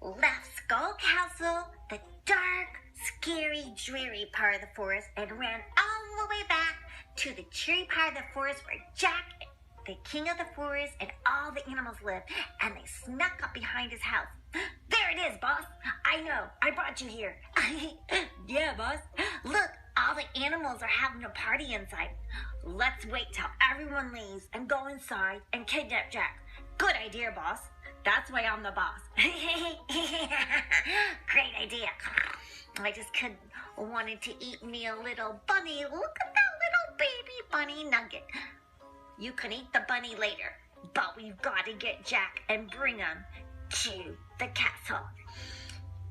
left Skull Castle, the dark, scary, dreary part of the forest, and ran all the way back to the cheery part of the forest where Jack, the king of the forest, and all the animals live, and they snuck up behind his house. There it is, boss. I know. I brought you here. Yeah, boss. Look, all the animals are having a party inside. Let's wait till everyone leaves and go inside and kidnap Jack. Good idea, boss. That's why I'm the boss. Great idea. I just wanted to eat me a little bunny. Look at that little baby bunny nugget. You can eat the bunny later, but we've got to get Jack and bring him to the castle.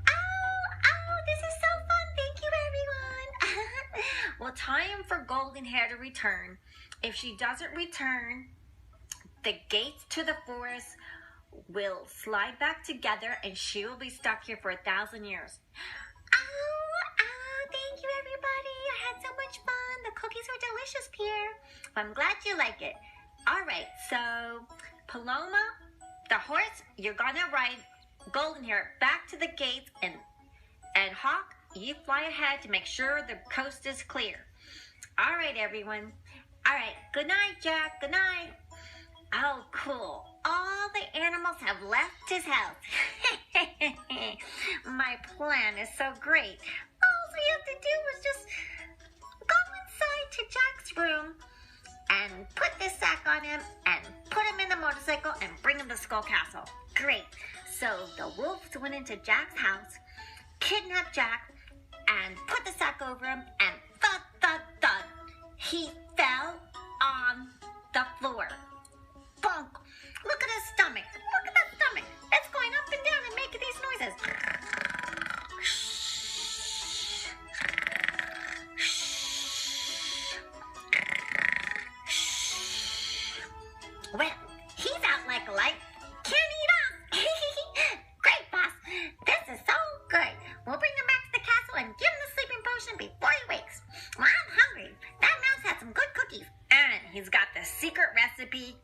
Oh, this is so fun. Thank you, everyone. Well, time for Golden Hair to return. If she doesn't return, the gates to the forest will slide back together and she will be stuck here for 1,000 years. Oh, thank you, everybody. I had so much fun. The cookies were delicious, Pierre. I'm glad you like it. All right, so Paloma, the horse, you're gonna ride Golden Hair back to the gates, and Hawk, you fly ahead to make sure the coast is clear. All right, everyone. All right, good night, Jack. Good night. Oh, cool. All the animals have left his house. My plan is so great. All we have to do is just go inside to Jack's room and put this sack on him and put him in the motorcycle and bring him to Skull Castle. Great. So the wolves went into Jack's house, kidnapped Jack, and put the sack over him, and thud, thud, thud, he fell on the floor. Bonk. Look at his stomach. Look at that stomach. It's going up and down and making these noises. Well, he's out like a light. Can't eat us. Great, boss. This is so good. We'll bring him back to the castle and give him the sleeping potion before he wakes. Well, I'm hungry. That mouse had some good cookies. And he's got the secret recipe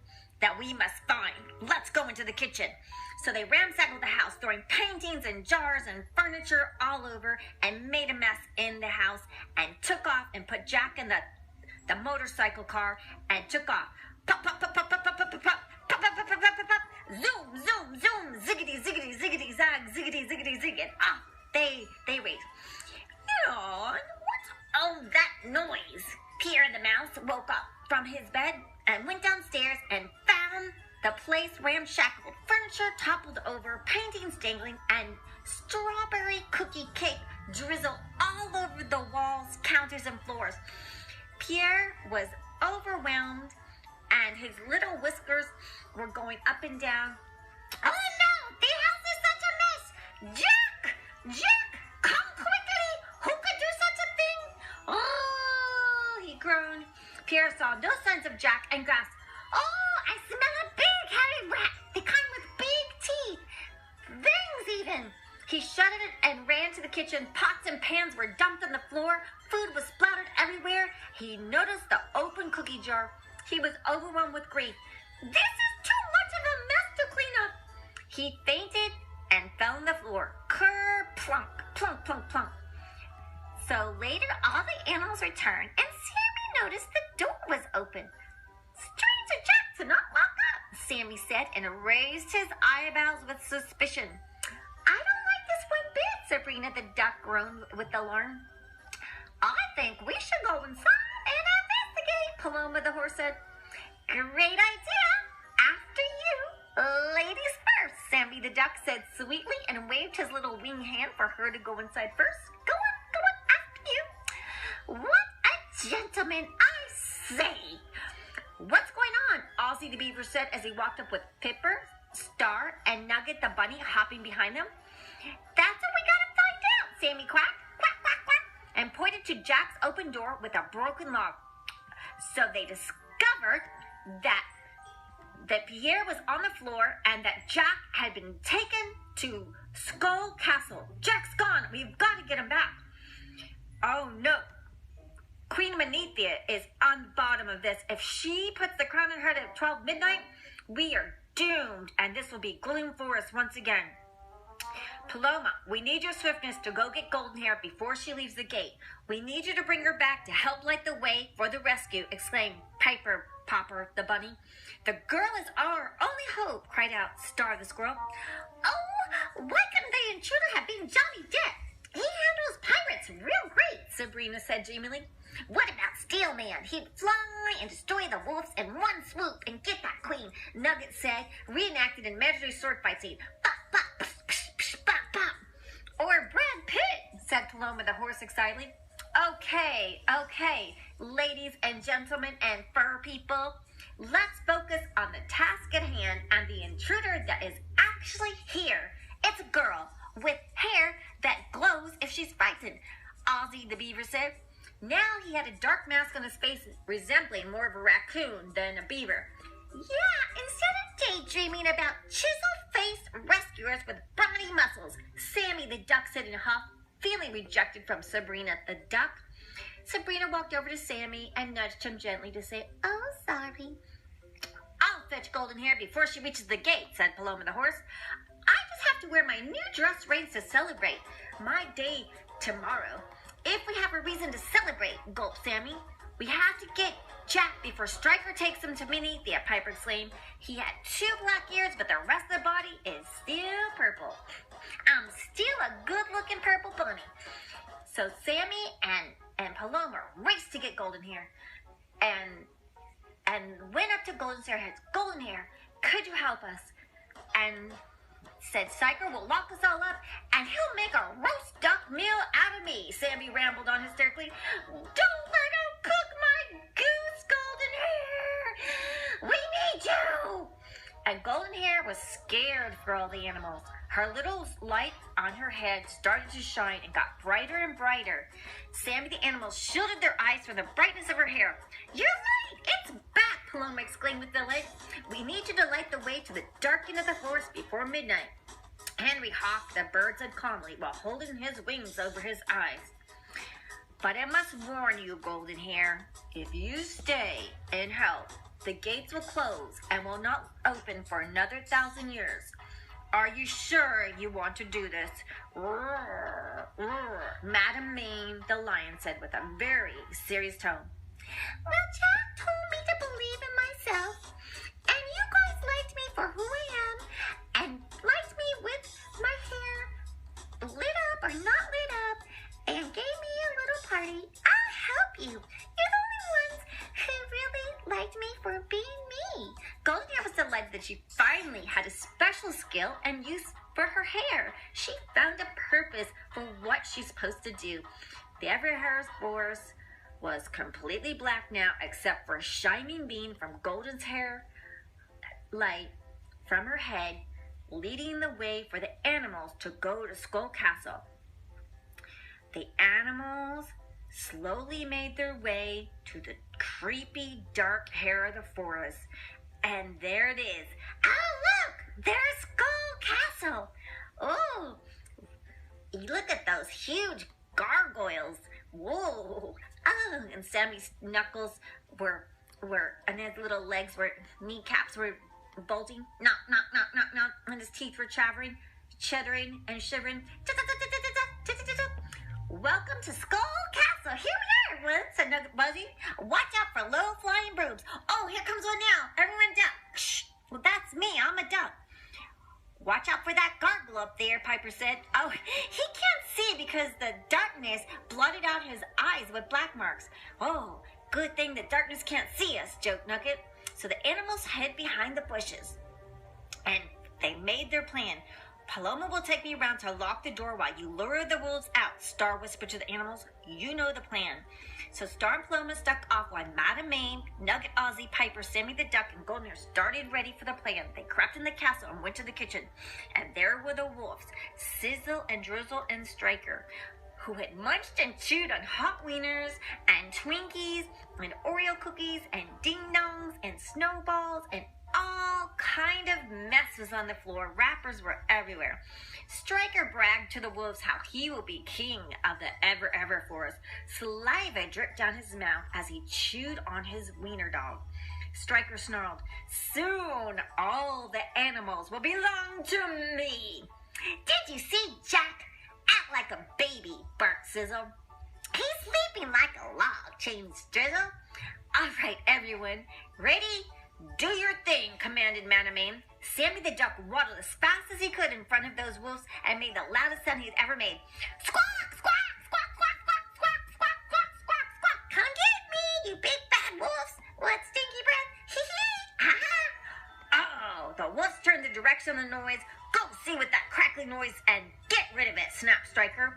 that we must find. Let's go into the kitchen. So they ransacked the house, throwing paintings and jars and furniture all over, and made a mess in the house, and took off and put Jack in the motorcycle car and took off. Pop, pop, pop, pop, pop, pop, pop, pop, pop, pop, pop, pop, pop, pop, pop. Zoom, zoom, zoom, ziggity, ziggity, ziggity, zag, ziggity, ziggity, zig, and off they race. What's all that noise? Pierre the mouse woke up from his bed and went downstairs and found the place ramshackled, furniture toppled over, paintings dangling, and strawberry cookie cake drizzled all over the walls, counters, and floors. Pierre was overwhelmed, and his little whiskers were going up and down. Oh no, the house is such a mess! Jack, come quickly! Who could do such a thing? Oh, he groaned. Pierre saw no signs of Jack and gasped, oh, I smell a big hairy rat, the kind with big teeth, fangs even. He shut it and ran to the kitchen. Pots and pans were dumped on the floor. Food was splattered everywhere. He noticed the open cookie jar. He was overwhelmed with grief. This is too much of a mess to clean up. He fainted and fell on the floor. Ker plunk, plunk, plunk, plunk. So later, all the animals returned, and Sammy noticed the door was open. Stranger Jack did not lock up, Sammy said, and raised his eyebrows with suspicion. I don't like this one bit, Sabrina the duck groaned with alarm. I think we should go inside and investigate, Paloma the horse said. Great idea. After you. Ladies first, Sammy the duck said sweetly and waved his little wing hand for her to go inside first. Go on, after you. What a gentleman, I say. What's going on? Ozzy the beaver said as he walked up with Pipper, Star, and Nugget the bunny hopping behind them. That's what we gotta find out, Sammy quacked. Quack, quack, quack. And pointed to Jack's open door with a broken log. So they discovered that Pierre was on the floor and that Jack had been taken to Skull Castle. Jack's gone. We've got to get him back. Oh, no. Queen Manethea is on the bottom of this. If she puts the crown on her at 12 midnight, we are doomed, and this will be Gloom Forest once again. Paloma, we need your swiftness to go get Goldenhair before she leaves the gate. We need you to bring her back to help light the way for the rescue, exclaimed Piper Popper the bunny. The girl is our only hope, cried out Star the squirrel. Oh, why couldn't the intruder have been Johnny Depp? He handles pirates real great, Sabrina said dreamily. What about Steel Man? He'd fly and destroy the wolves in one swoop and get that queen, Nugget said, reenacted in imaginary sword fight scene. Bop, bop, psh, psh, bop, bop. Or Brad Pitt, said Paloma the horse excitedly. Okay, ladies and gentlemen and fur people, let's focus on the task at hand and the intruder that is actually here. It's a girl with hair that glows if she's frightened, Ozzy the beaver said. Now he had a dark mask on his face resembling more of a raccoon than a beaver. Yeah, instead of daydreaming about chisel-faced rescuers with brawny muscles, Sammy the duck said in a huff, feeling rejected from Sabrina the duck. Sabrina walked over to Sammy and nudged him gently to say, oh, sorry. I'll fetch Goldenhair before she reaches the gate, said Paloma the horse. I just have to wear my new dress reins to celebrate my day tomorrow. If we have a reason to celebrate, gulped Sammy. We have to get Jack before Striker takes him to Meanethia, Piper exclaimed. He had 2 black ears, but the rest of the body is still purple. I'm still a good-looking purple bunny. So Sammy and Paloma raced to get Goldenhair and went up to Goldenhair. Goldenhair, could you help us? And said Striker will lock us all up and he'll make a roast duck meal out of me, Sammy rambled on hysterically. Don't let him cook my goose, Goldenhair! We need you! And Goldenhair was scared for all the animals. Her little light on her head started to shine and got brighter and brighter. Sammy the animal shielded their eyes from the brightness of her hair. You're right! It's back! Paloma exclaimed with delight. We need you to light the way to the dark end of the forest before midnight. Henry Hawk the bird said calmly while holding his wings over his eyes. But I must warn you, Goldenhair, if you stay and help, the gates will close and will not open for another 1,000 years. Are you sure you want to do this? Roar, roar, Madam Mane the lion said with a very serious tone. Well, Jack told me to believe in myself, and you guys liked me for who I am, and liked me with my hair lit up or not lit up, and gave me a little party. I'll help you. You're the only ones who really liked me for being me. Goldenhair was delighted that she finally had a special skill and use for her hair. She found a purpose for what she's supposed to do. The Everhair's forest was completely black now, except for a shining beam from Golden's hair light from her head, leading the way for the animals to go to Skull Castle. The animals slowly made their way to the creepy dark hair of the forest, and there it is. Oh, look! There's Skull Castle! Oh, look at those huge gargoyles. Whoa! Oh, and Sammy's knuckles were, and his little legs were, kneecaps were bulging. Knock, knock, knock, knock, knock, and his teeth were chattering and shivering. Welcome to Skull Castle. Here we are, everyone, said Nugget buzzing. Watch out for low-flying brooms. Oh, here comes one now. Everyone duck. Shh. Well, that's me. I'm a duck. Watch out for that gargoyle up there, Piper said. Oh, he can't see because the darkness blotted out his eyes with black marks. Oh, good thing the darkness can't see us, joked Nugget. So the animals hid behind the bushes, and they made their plan. Paloma will take me around to lock the door while you lure the wolves out, Star whispered to the animals. You know the plan. So Star and Paloma stuck off while Madam Mane, Nugget, Ozzy, Piper, Sammy the Duck, and Goldenhair started ready for the plan. They crept in the castle and went to the kitchen. And there were the wolves, Sizzle and Drizzle and Striker, who had munched and chewed on hot wieners and Twinkies and Oreo cookies and ding-dongs and snowballs, and all kind of mess was on the floor. Wrappers were everywhere. Striker bragged to the wolves how he will be king of the ever forest. Saliva dripped down his mouth as he chewed on his wiener dog. Striker snarled, soon all the animals will belong to me. Did you see Sizzle. He's sleeping like a log, changed Drizzle. All right, everyone. Ready? Do your thing, commanded Manamane. Sammy the duck waddled as fast as he could in front of those wolves and made the loudest sound he'd ever made. Squawk, squawk, squawk, squawk, squawk, squawk, squawk, squawk, squawk, squawk. Come get me, you big bad wolves. What stinky breath? Hee hee. Oh, the wolves turned the direction of the noise. Go see what that crackling noise and get rid of it, snapped Striker.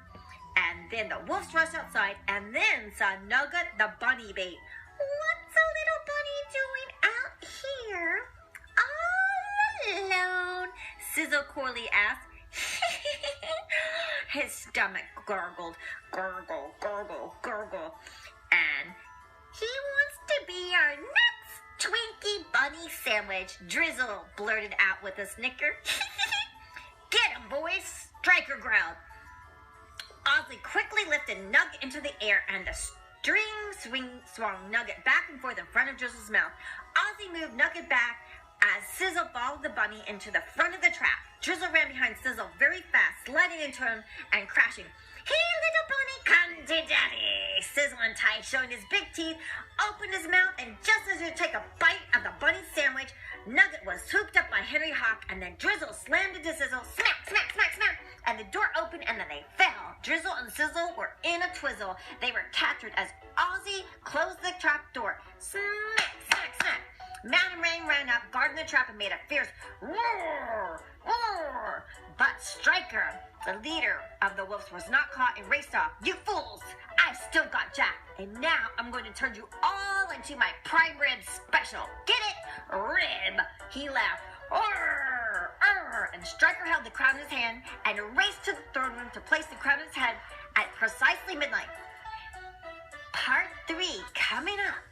And then the wolves rushed outside and then saw Nugget the bunny bait. What's a little bunny doing out here? All alone? Sizzle Corley asked. His stomach gurgled. Gurgle, gurgle, gurgle. And he wants to be our next Twinkie bunny sandwich, Drizzle blurted out with a snicker. Get him, boys, Striker growled. Ozzy quickly lifted Nugget into the air and the swung Nugget back and forth in front of Drizzle's mouth. Ozzy moved Nugget back as Sizzle followed the bunny into the front of the trap. Drizzle ran behind Sizzle very fast, sliding into him and crashing. Here, little bunny, come to daddy. Sizzle untied, showing his big teeth, opened his mouth, and just as he took a bite of the bunny sandwich, Nugget was swooped up by Henry Hawk, and then Drizzle slammed into Sizzle, smack, smack, smack, smack, and the door opened, and then they fell. Drizzle and Sizzle were in a twizzle. They were captured as Ozzy closed the trap door. Smack, smack, smack. Manamane ran up, guarding the trap, and made a fierce roar, roar. But Striker, the leader of the wolves, was not caught and raced off. You fools! I've still got Jack, and now I'm going to turn you all into my prime rib special. Get it? Rib! He laughed. Arr, arr. And Striker held the crown in his hand and raced to the throne room to place the crown on his head at precisely midnight. Part 3 coming up.